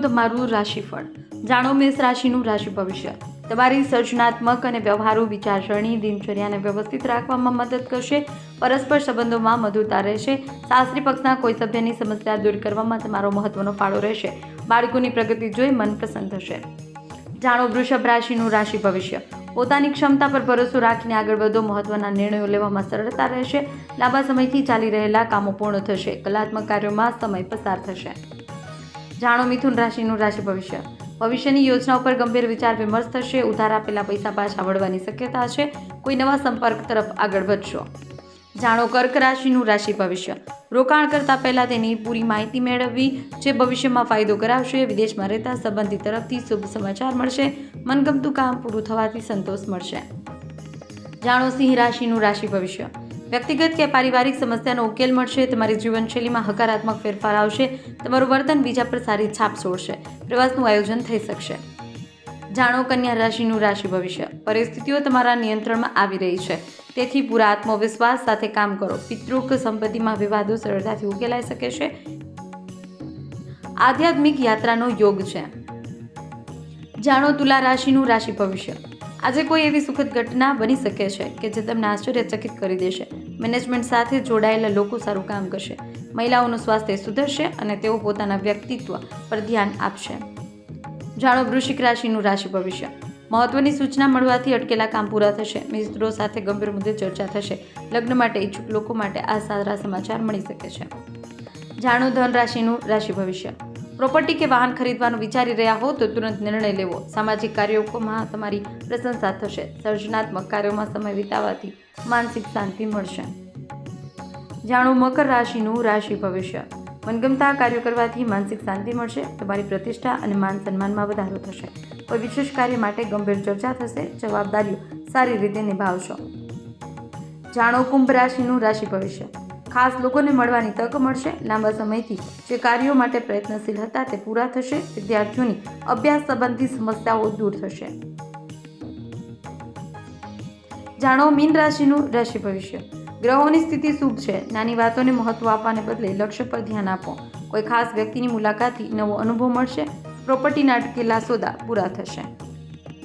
તમારું રાશિફળ. જાણો મેષ રાશિનું રાશિ ભવિષ્ય. તમારી સર્જનાત્મક અને વ્યવહારુ વિચારસરણી દિનચર્યાને વ્યવસ્થિત રાખવામાં મદદ કરશે. પરસ્પર સંબંધોમાં મધુરતા રહેશે. શાસ્ત્રી પક્ષના કોઈ સભ્યની સમસ્યા દૂર કરવામાં તમારો મહત્વનો ફાળો રહેશે. બાળકોની પ્રગતિ જોઈ મન પ્રસન્ન થશે. જાણો વૃષભ રાશિનું રાશિ ભવિષ્ય. પોતાની ક્ષમતા પર ભરોસો રાખીને આગળ વધો. મહત્વના નિર્ણયો લેવામાં સરળતા રહેશે. લાંબા સમયથી ચાલી રહેલા કામો પૂર્ણ થશે. કલાત્મક કાર્યોમાં સમય પસાર થશે. જાણો મિથુન રાશિનું રાશિ ભવિષ્ય. ભવિષ્યની યોજનાઓ પર ગંભીર વિચાર વિમર્શ થશે. ઉધાર આપેલા પૈસા પાછા વળવાની શક્યતા છે. કોઈ નવા સંપર્ક તરફ આગળ વધશો. જાણો કર્ક રાશિનું રાશિ ભવિષ્ય. રોકાણ કરતા પહેલા તેની પૂરી માહિતી મેળવવી, જે ભવિષ્યમાં ફાયદો કરાવશે. વિદેશમાં રહેતા સંબંધી તરફથી શુભ સમાચાર મળશે. મનગમતું કામ પૂરું થવાથી સંતોષ મળશે. જાણો સિંહ રાશિનું રાશિ ભવિષ્ય. વ્યક્તિગત કે પારિવારિક સમસ્યાનો ઉકેલ મળશે. તમારી જીવનશૈલીમાં હકારાત્મક ફેરફાર આવશે. તમારું વર્તન બીજા પર સારી છાપ છોડશે. પ્રવાસનું આયોજન થઈ શકશે. જાણો કન્યા રાશિનું રાશિ ભવિષ્ય. પરિસ્થિતિઓ તમારા નિયંત્રણમાં આવી રહી છે, તેથી પૂરા આત્મવિશ્વાસ સાથે કામ કરો. પિતૃક સંપત્તિમાં વિવાદો સરળતાથી ઉકેલાઈ શકે છે. આધ્યાત્મિક યાત્રાનો યોગ છે. જાણો તુલા રાશિનું રાશિ ભવિષ્ય. આજે કોઈ એવી સુખદ ઘટના બની શકે છે કે જે તમને આશ્ચર્યચકિત કરી દેશે. મેનેજમેન્ટ સાથે જોડાયેલા લોકો સારું કામ કરશે. મહિલાઓનું સ્વાસ્થ્ય સુધરશે અને તેઓ પોતાના વ્યક્તિત્વ પર ધ્યાન આપશે. જાણો વૃશ્ચિક રાશિનું રાશિ ભવિષ્ય. મહત્વની સૂચના મળવાથી અટકેલા કામ પૂરા થશે. મિત્રો સાથે ગંભીર મુદ્દે ચર્ચા થશે. લગ્ન માટે ઈચ્છુક લોકો માટે આ સારા સમાચાર મળી શકે છે. જાણો ધન રાશિનું રાશિ ભવિષ્ય. પ્રોપર્ટી કે વાહન ખરીદવાનું વિચારી રહ્યા હો તો તુરંત નિર્ણય લેવો. સામાજિક કાર્યોમાં તમારી પ્રશંસા થશે. સર્જનાત્મક કાર્યોમાં સમય વિતાવવાથી માનસિક શાંતિ મળશે. જાણો મકર રાશિનું રાશિ ભવિષ્ય. મનગમતા કાર્યો કરવાથી માનસિક શાંતિ મળશે. તમારી પ્રતિષ્ઠા અને માન સન્માનમાં વધારો થશે. કોઈ વિશેષ કાર્ય માટે ગંભીર ચર્ચા થશે. જવાબદારીઓ સારી રીતે નિભાવશો. જાણો કુંભ રાશિનું રાશિ ભવિષ્ય. ખાસ લોકોને મળવાની તક મળશે. લાંબા સમયથી જે કાર્યો માટે પ્રયત્નશીલ હતા તે પૂરા થશે. વિદ્યાર્થીઓની અભ્યાસ સંબંધી સમસ્યાઓ દૂર થશે. જાણો મીન રાશિનું રાશિ ભવિષ્ય. ગ્રહોની સ્થિતિ શુભ છે. નાની વાતોને મહત્વ આપવાને બદલે લક્ષ્ય પર ધ્યાન આપો. કોઈ ખાસ વ્યક્તિની મુલાકાતથી નવો અનુભવ મળશે. પ્રોપર્ટીના અટકેલા સોદા પૂરા થશે.